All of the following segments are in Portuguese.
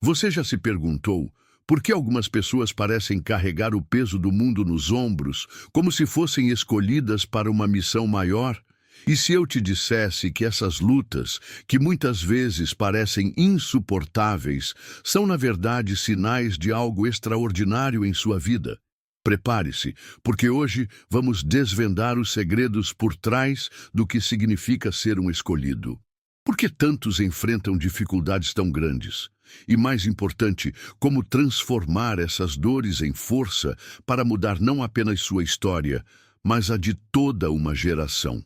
Você já se perguntou por que algumas pessoas parecem carregar o peso do mundo nos ombros, como se fossem escolhidas para uma missão maior? E se eu te dissesse que essas lutas, que muitas vezes parecem insuportáveis, são na verdade sinais de algo extraordinário em sua vida? Prepare-se, porque hoje vamos desvendar os segredos por trás do que significa ser um escolhido. Por que tantos enfrentam dificuldades tão grandes? E mais importante, como transformar essas dores em força para mudar não apenas sua história, mas a de toda uma geração.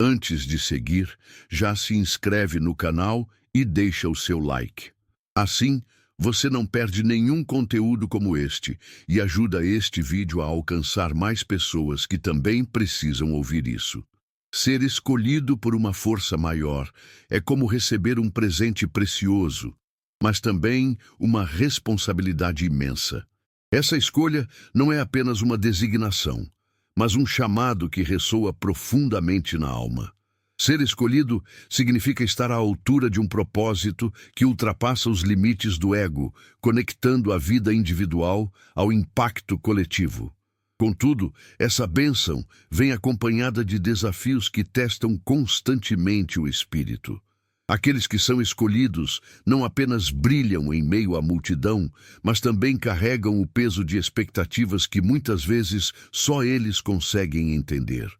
Antes de seguir, já se inscreve no canal e deixa o seu like. Assim, você não perde nenhum conteúdo como este e ajuda este vídeo a alcançar mais pessoas que também precisam ouvir isso. Ser escolhido por uma força maior é como receber um presente precioso, mas também uma responsabilidade imensa. Essa escolha não é apenas uma designação, mas um chamado que ressoa profundamente na alma. Ser escolhido significa estar à altura de um propósito que ultrapassa os limites do ego, conectando a vida individual ao impacto coletivo. Contudo, essa bênção vem acompanhada de desafios que testam constantemente o espírito. Aqueles que são escolhidos não apenas brilham em meio à multidão, mas também carregam o peso de expectativas que muitas vezes só eles conseguem entender.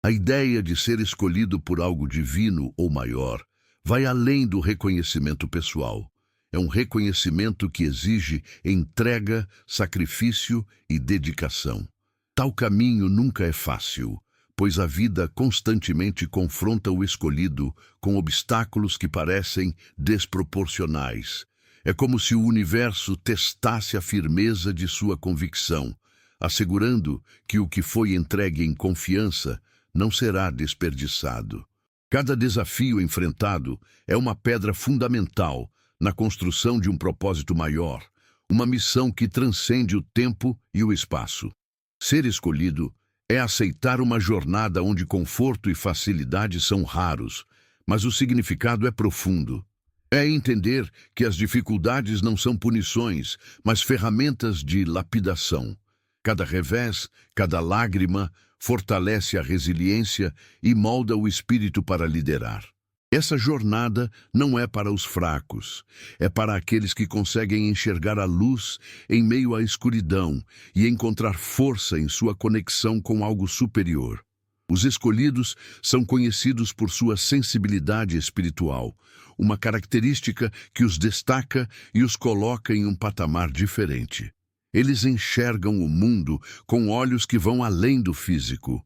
A ideia de ser escolhido por algo divino ou maior vai além do reconhecimento pessoal. É um reconhecimento que exige entrega, sacrifício e dedicação. Tal caminho nunca é fácil, pois a vida constantemente confronta o escolhido com obstáculos que parecem desproporcionais. É como se o universo testasse a firmeza de sua convicção, assegurando que o que foi entregue em confiança não será desperdiçado. Cada desafio enfrentado é uma pedra fundamental na construção de um propósito maior, uma missão que transcende o tempo e o espaço. Ser escolhido é aceitar uma jornada onde conforto e facilidade são raros, mas o significado é profundo. É entender que as dificuldades não são punições, mas ferramentas de lapidação. Cada revés, cada lágrima, fortalece a resiliência e molda o espírito para liderar. Essa jornada não é para os fracos, é para aqueles que conseguem enxergar a luz em meio à escuridão e encontrar força em sua conexão com algo superior. Os escolhidos são conhecidos por sua sensibilidade espiritual, uma característica que os destaca e os coloca em um patamar diferente. Eles enxergam o mundo com olhos que vão além do físico,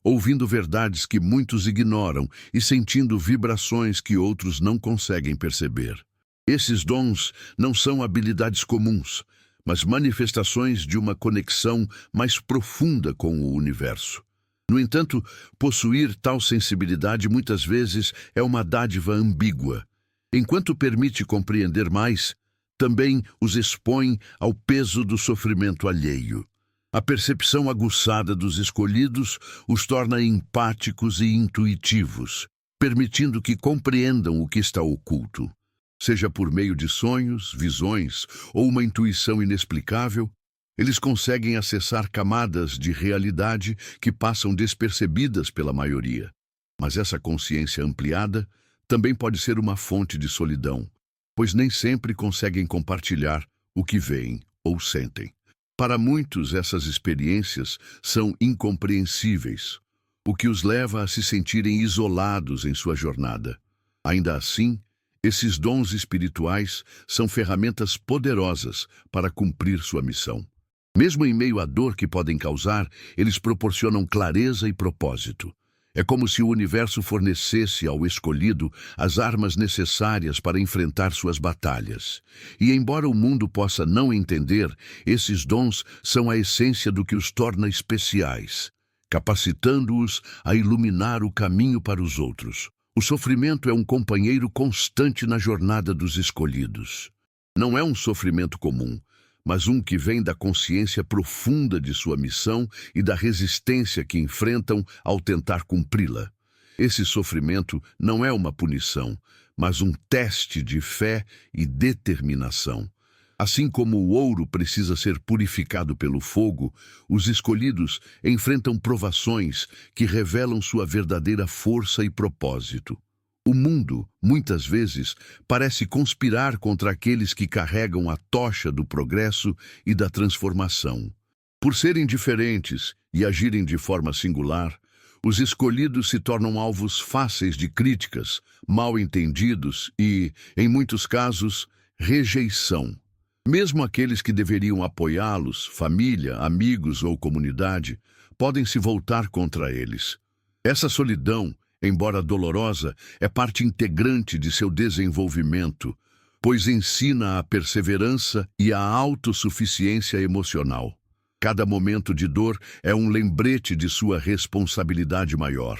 ouvindo verdades que muitos ignoram e sentindo vibrações que outros não conseguem perceber. Esses dons não são habilidades comuns, mas manifestações de uma conexão mais profunda com o universo. No entanto, possuir tal sensibilidade muitas vezes é uma dádiva ambígua. Enquanto permite compreender mais, também os expõe ao peso do sofrimento alheio. A percepção aguçada dos escolhidos os torna empáticos e intuitivos, permitindo que compreendam o que está oculto. Seja por meio de sonhos, visões ou uma intuição inexplicável, eles conseguem acessar camadas de realidade que passam despercebidas pela maioria. Mas essa consciência ampliada também pode ser uma fonte de solidão, pois nem sempre conseguem compartilhar o que veem ou sentem. Para muitos, essas experiências são incompreensíveis, o que os leva a se sentirem isolados em sua jornada. Ainda assim, esses dons espirituais são ferramentas poderosas para cumprir sua missão. Mesmo em meio à dor que podem causar, eles proporcionam clareza e propósito. É como se o universo fornecesse ao escolhido as armas necessárias para enfrentar suas batalhas. E embora o mundo possa não entender, esses dons são a essência do que os torna especiais, capacitando-os a iluminar o caminho para os outros. O sofrimento é um companheiro constante na jornada dos escolhidos. Não é um sofrimento comum, mas um que vem da consciência profunda de sua missão e da resistência que enfrentam ao tentar cumpri-la. Esse sofrimento não é uma punição, mas um teste de fé e determinação. Assim como o ouro precisa ser purificado pelo fogo, os escolhidos enfrentam provações que revelam sua verdadeira força e propósito. O mundo, muitas vezes, parece conspirar contra aqueles que carregam a tocha do progresso e da transformação. Por serem diferentes e agirem de forma singular, os escolhidos se tornam alvos fáceis de críticas, mal entendidos e, em muitos casos, rejeição. Mesmo aqueles que deveriam apoiá-los, família, amigos ou comunidade, podem se voltar contra eles. Essa solidão, embora dolorosa, é parte integrante de seu desenvolvimento, pois ensina a perseverança e a autossuficiência emocional. Cada momento de dor é um lembrete de sua responsabilidade maior.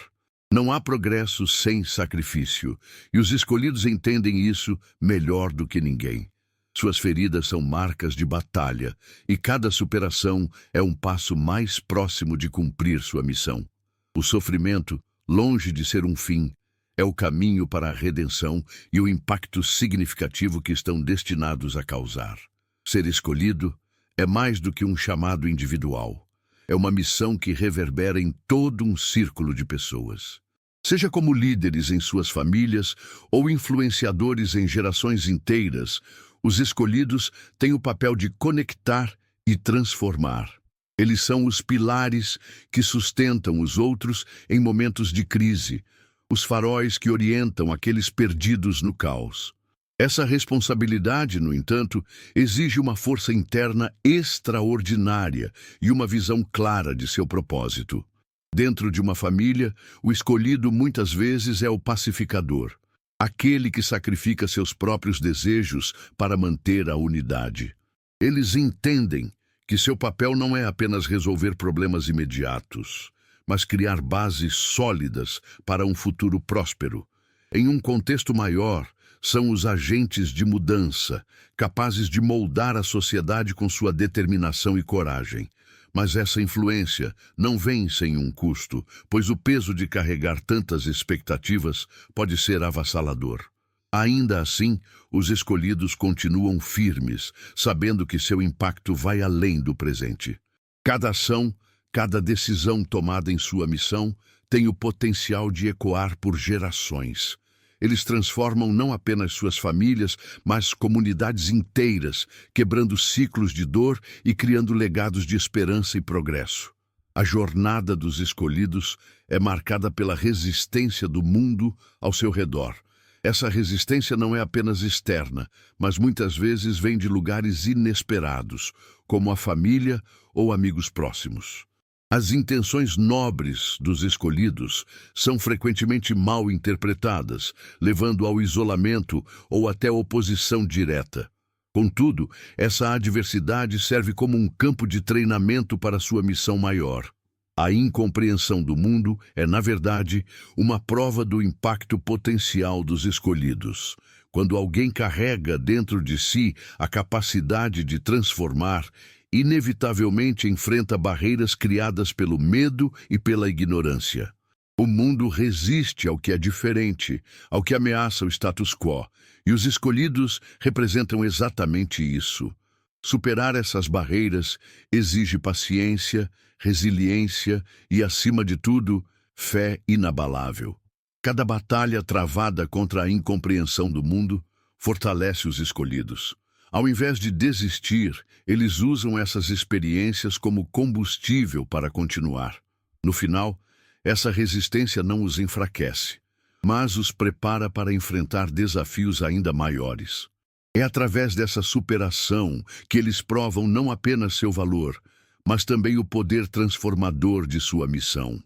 Não há progresso sem sacrifício, e os escolhidos entendem isso melhor do que ninguém. Suas feridas são marcas de batalha, e cada superação é um passo mais próximo de cumprir sua missão. O sofrimento, longe de ser um fim, é o caminho para a redenção e o impacto significativo que estão destinados a causar. Ser escolhido é mais do que um chamado individual. É uma missão que reverbera em todo um círculo de pessoas. Seja como líderes em suas famílias ou influenciadores em gerações inteiras, os escolhidos têm o papel de conectar e transformar. Eles são os pilares que sustentam os outros em momentos de crise, os faróis que orientam aqueles perdidos no caos. Essa responsabilidade, no entanto, exige uma força interna extraordinária e uma visão clara de seu propósito. Dentro de uma família, o escolhido muitas vezes é o pacificador, aquele que sacrifica seus próprios desejos para manter a unidade. Eles entendem que seu papel não é apenas resolver problemas imediatos, mas criar bases sólidas para um futuro próspero. Em um contexto maior, são os agentes de mudança, capazes de moldar a sociedade com sua determinação e coragem. Mas essa influência não vem sem um custo, pois o peso de carregar tantas expectativas pode ser avassalador. Ainda assim, os escolhidos continuam firmes, sabendo que seu impacto vai além do presente. Cada ação, cada decisão tomada em sua missão tem o potencial de ecoar por gerações. Eles transformam não apenas suas famílias, mas comunidades inteiras, quebrando ciclos de dor e criando legados de esperança e progresso. A jornada dos escolhidos é marcada pela resistência do mundo ao seu redor. Essa resistência não é apenas externa, mas muitas vezes vem de lugares inesperados, como a família ou amigos próximos. As intenções nobres dos escolhidos são frequentemente mal interpretadas, levando ao isolamento ou até oposição direta. Contudo, essa adversidade serve como um campo de treinamento para sua missão maior. A incompreensão do mundo é, na verdade, uma prova do impacto potencial dos escolhidos. Quando alguém carrega dentro de si a capacidade de transformar, inevitavelmente enfrenta barreiras criadas pelo medo e pela ignorância. O mundo resiste ao que é diferente, ao que ameaça o status quo, e os escolhidos representam exatamente isso. Superar essas barreiras exige paciência, resiliência e, acima de tudo, fé inabalável. Cada batalha travada contra a incompreensão do mundo fortalece os escolhidos. Ao invés de desistir, eles usam essas experiências como combustível para continuar. No final, essa resistência não os enfraquece, mas os prepara para enfrentar desafios ainda maiores. É através dessa superação que eles provam não apenas seu valor, mas também o poder transformador de sua missão.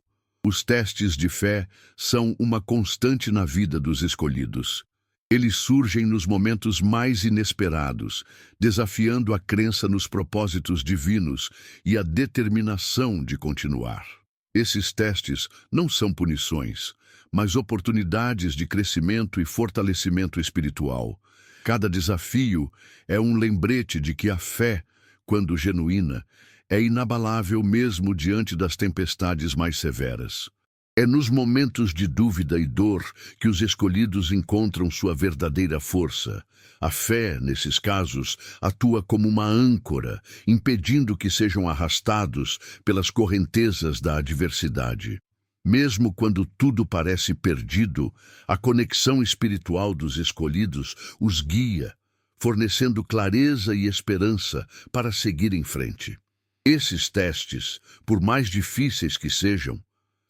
Os testes de fé são uma constante na vida dos escolhidos. Eles surgem nos momentos mais inesperados, desafiando a crença nos propósitos divinos e a determinação de continuar. Esses testes não são punições, mas oportunidades de crescimento e fortalecimento espiritual. Cada desafio é um lembrete de que a fé, quando genuína, é inabalável mesmo diante das tempestades mais severas. É nos momentos de dúvida e dor que os escolhidos encontram sua verdadeira força. A fé, nesses casos, atua como uma âncora, impedindo que sejam arrastados pelas correntezas da adversidade. Mesmo quando tudo parece perdido, a conexão espiritual dos escolhidos os guia, fornecendo clareza e esperança para seguir em frente. Esses testes, por mais difíceis que sejam,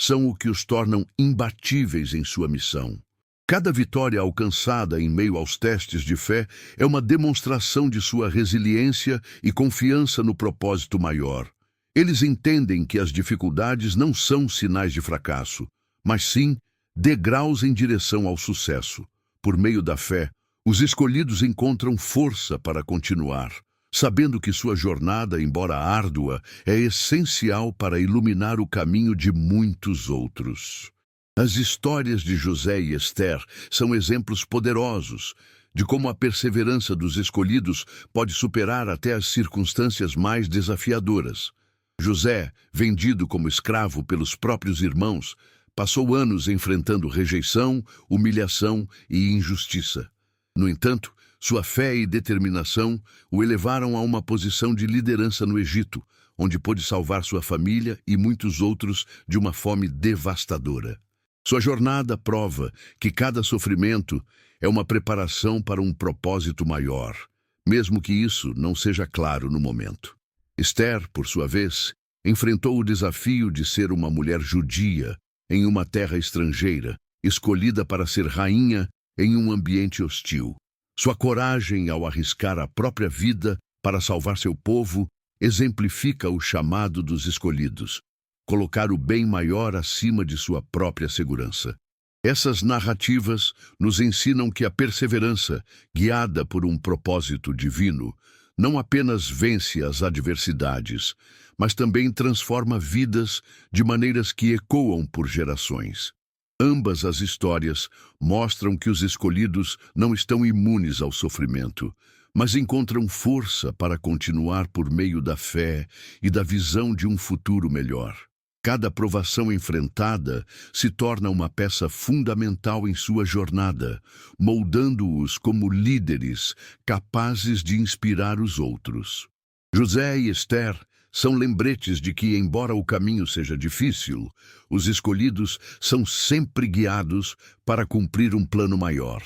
são o que os tornam imbatíveis em sua missão. Cada vitória alcançada em meio aos testes de fé é uma demonstração de sua resiliência e confiança no propósito maior. Eles entendem que as dificuldades não são sinais de fracasso, mas sim degraus em direção ao sucesso. Por meio da fé, os escolhidos encontram força para continuar, sabendo que sua jornada, embora árdua, é essencial para iluminar o caminho de muitos outros. As histórias de José e Esther são exemplos poderosos de como a perseverança dos escolhidos pode superar até as circunstâncias mais desafiadoras. José, vendido como escravo pelos próprios irmãos, passou anos enfrentando rejeição, humilhação e injustiça. No entanto, sua fé e determinação o elevaram a uma posição de liderança no Egito, onde pôde salvar sua família e muitos outros de uma fome devastadora. Sua jornada prova que cada sofrimento é uma preparação para um propósito maior, mesmo que isso não seja claro no momento. Esther, por sua vez, enfrentou o desafio de ser uma mulher judia em uma terra estrangeira, escolhida para ser rainha em um ambiente hostil. Sua coragem ao arriscar a própria vida para salvar seu povo exemplifica o chamado dos escolhidos, colocar o bem maior acima de sua própria segurança. Essas narrativas nos ensinam que a perseverança, guiada por um propósito divino, não apenas vence as adversidades, mas também transforma vidas de maneiras que ecoam por gerações. Ambas as histórias mostram que os escolhidos não estão imunes ao sofrimento, mas encontram força para continuar por meio da fé e da visão de um futuro melhor. Cada provação enfrentada se torna uma peça fundamental em sua jornada, moldando-os como líderes capazes de inspirar os outros. José e Esther são lembretes de que, embora o caminho seja difícil, os escolhidos são sempre guiados para cumprir um plano maior.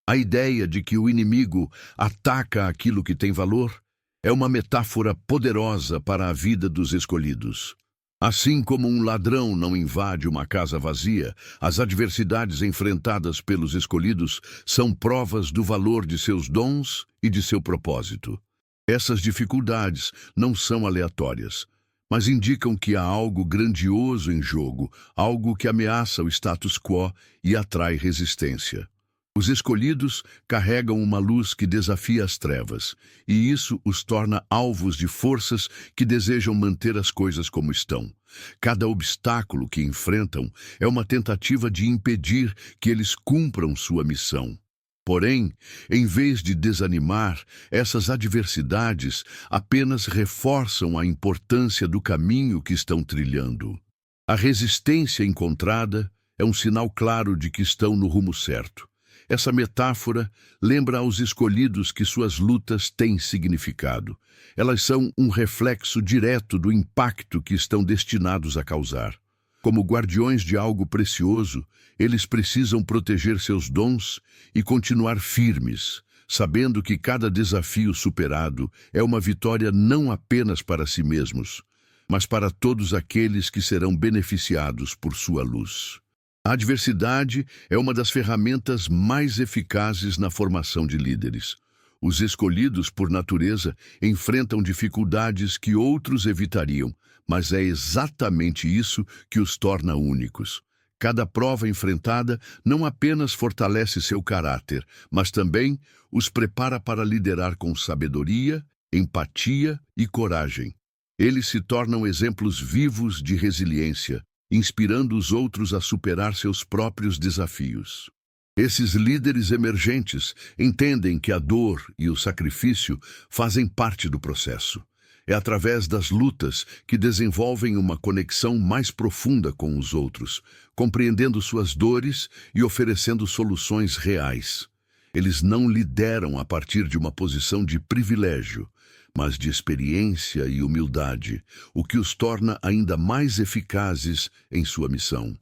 A ideia de que o inimigo ataca aquilo que tem valor é uma metáfora poderosa para a vida dos escolhidos. Assim como um ladrão não invade uma casa vazia, as adversidades enfrentadas pelos escolhidos são provas do valor de seus dons e de seu propósito. Essas dificuldades não são aleatórias, mas indicam que há algo grandioso em jogo, algo que ameaça o status quo e atrai resistência. Os escolhidos carregam uma luz que desafia as trevas, e isso os torna alvos de forças que desejam manter as coisas como estão. Cada obstáculo que enfrentam é uma tentativa de impedir que eles cumpram sua missão. Porém, em vez de desanimar, essas adversidades apenas reforçam a importância do caminho que estão trilhando. A resistência encontrada é um sinal claro de que estão no rumo certo. Essa metáfora lembra aos escolhidos que suas lutas têm significado. Elas são um reflexo direto do impacto que estão destinados a causar. Como guardiões de algo precioso, eles precisam proteger seus dons e continuar firmes, sabendo que cada desafio superado é uma vitória não apenas para si mesmos, mas para todos aqueles que serão beneficiados por sua luz. A adversidade é uma das ferramentas mais eficazes na formação de líderes. Os escolhidos, por natureza, enfrentam dificuldades que outros evitariam, mas é exatamente isso que os torna únicos. Cada prova enfrentada não apenas fortalece seu caráter, mas também os prepara para liderar com sabedoria, empatia e coragem. Eles se tornam exemplos vivos de resiliência, inspirando os outros a superar seus próprios desafios. Esses líderes emergentes entendem que a dor e o sacrifício fazem parte do processo. É através das lutas que desenvolvem uma conexão mais profunda com os outros, compreendendo suas dores e oferecendo soluções reais. Eles não lideram a partir de uma posição de privilégio, mas de experiência e humildade, o que os torna ainda mais eficazes em sua missão.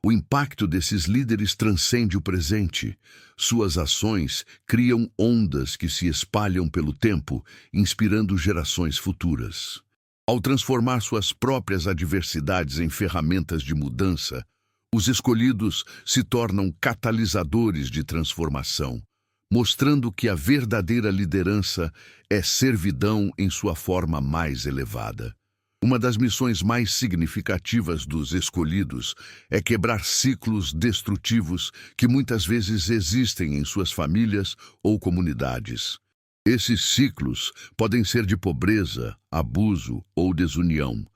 O impacto desses líderes transcende o presente. Suas ações criam ondas que se espalham pelo tempo, inspirando gerações futuras. Ao transformar suas próprias adversidades em ferramentas de mudança, os escolhidos se tornam catalisadores de transformação, mostrando que a verdadeira liderança é servidão em sua forma mais elevada. Uma das missões mais significativas dos escolhidos é quebrar ciclos destrutivos que muitas vezes existem em suas famílias ou comunidades. Esses ciclos podem ser de pobreza, abuso ou desunião,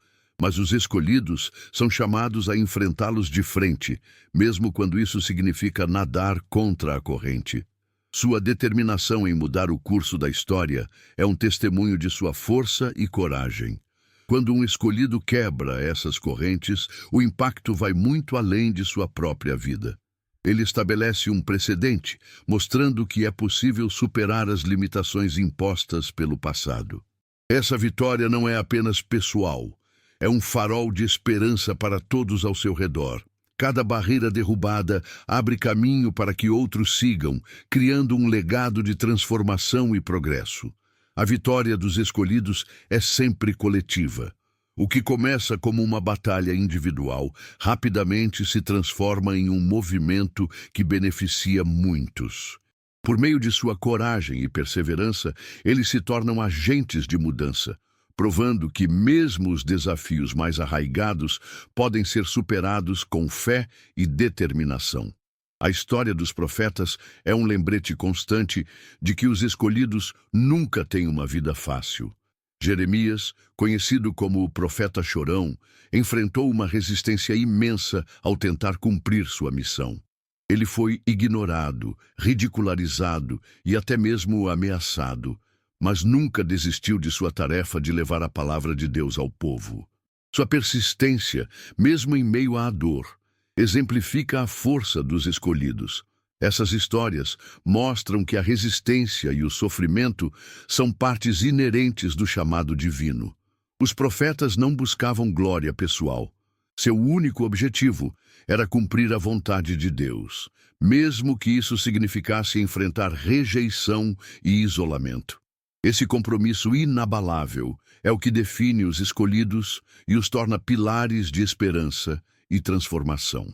mas os escolhidos são chamados a enfrentá-los de frente, mesmo quando isso significa nadar contra a corrente. Sua determinação em mudar o curso da história é um testemunho de sua força e coragem. Quando um escolhido quebra essas correntes, o impacto vai muito além de sua própria vida. Ele estabelece um precedente, mostrando que é possível superar as limitações impostas pelo passado. Essa vitória não é apenas pessoal, é um farol de esperança para todos ao seu redor. Cada barreira derrubada abre caminho para que outros sigam, criando um legado de transformação e progresso. A vitória dos escolhidos é sempre coletiva. O que começa como uma batalha individual, rapidamente se transforma em um movimento que beneficia muitos. Por meio de sua coragem e perseverança, eles se tornam agentes de mudança, provando que mesmo os desafios mais arraigados podem ser superados com fé e determinação. A história dos profetas é um lembrete constante de que os escolhidos nunca têm uma vida fácil. Jeremias, conhecido como o profeta chorão, enfrentou uma resistência imensa ao tentar cumprir sua missão. Ele foi ignorado, ridicularizado e até mesmo ameaçado, mas nunca desistiu de sua tarefa de levar a palavra de Deus ao povo. Sua persistência, mesmo em meio à dor, exemplifica a força dos escolhidos. Essas histórias mostram que a resistência e o sofrimento são partes inerentes do chamado divino. Os profetas não buscavam glória pessoal. Seu único objetivo era cumprir a vontade de Deus, mesmo que isso significasse enfrentar rejeição e isolamento. Esse compromisso inabalável é o que define os escolhidos e os torna pilares de esperança e transformação.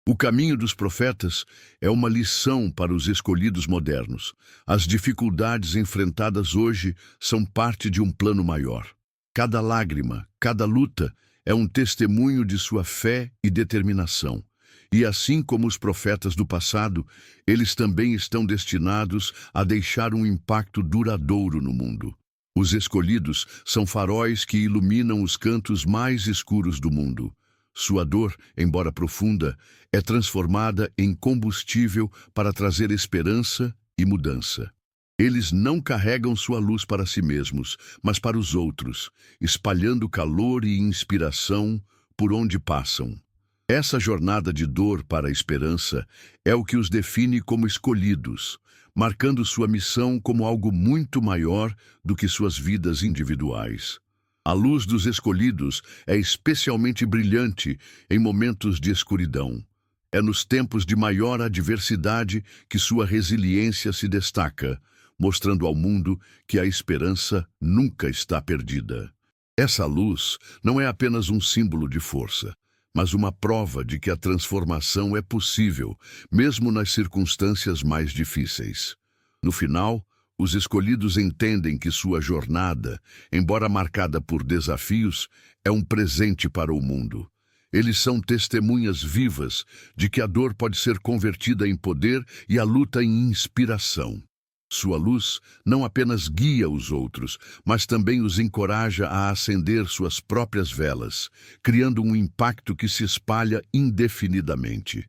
O caminho dos profetas é uma lição para os escolhidos modernos. As dificuldades enfrentadas hoje são parte de um plano maior. Cada lágrima, cada luta é um testemunho de sua fé e determinação. E assim como os profetas do passado, eles também estão destinados a deixar um impacto duradouro no mundo. Os escolhidos são faróis que iluminam os cantos mais escuros do mundo. Sua dor, embora profunda, é transformada em combustível para trazer esperança e mudança. Eles não carregam sua luz para si mesmos, mas para os outros, espalhando calor e inspiração por onde passam. Essa jornada de dor para a esperança é o que os define como escolhidos, marcando sua missão como algo muito maior do que suas vidas individuais. A luz dos escolhidos é especialmente brilhante em momentos de escuridão. É nos tempos de maior adversidade que sua resiliência se destaca, mostrando ao mundo que a esperança nunca está perdida. Essa luz não é apenas um símbolo de força, mas uma prova de que a transformação é possível, mesmo nas circunstâncias mais difíceis. No final, os escolhidos entendem que sua jornada, embora marcada por desafios, é um presente para o mundo. Eles são testemunhas vivas de que a dor pode ser convertida em poder e a luta em inspiração. Sua luz não apenas guia os outros, mas também os encoraja a acender suas próprias velas, criando um impacto que se espalha indefinidamente.